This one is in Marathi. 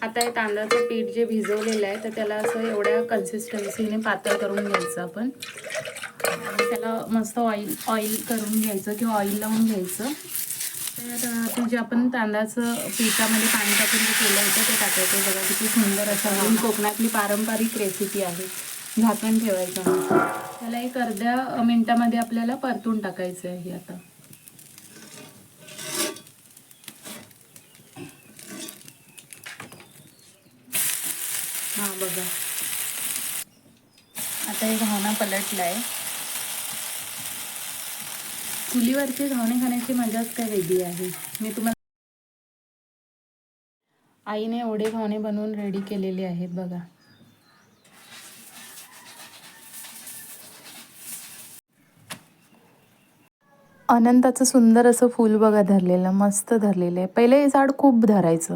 आता हे तांदळाचं पीठ जे भिजवलेलं आहे तर त्याला असं एवढ्या कन्सिस्टन्सीने पातळ करून घ्यायचं आपण. आणि त्याला मस्त ऑइल करून घ्यायचं किंवा ऑइल लावून घ्यायचं. तर जे आपण तांदळाचं पिठामध्ये पाणी टाकून जे केलं होतं ते टाकायचं. बघा किती सुंदर असं ही कोकणातली पारंपरिक रेसिपी आहे. झाकण ठेवायचं मग त्याला एक अर्ध्या मिनिटामध्ये आपल्याला परतून टाकायचं आहे आता. हां बघा आता हे घावना पलटला आहे. चुलीवरचे घावणे खाण्याची मजाच काय वेगळी आहे. मी तुम्हाला आईने एवढे घावणे बनवून रेडी केलेले आहेत बघा. अनंताचं सुंदर असं फूल बघा धरलेलं, मस्त धरलेलं आहे. पहिले हे झाड खूप धरायचं.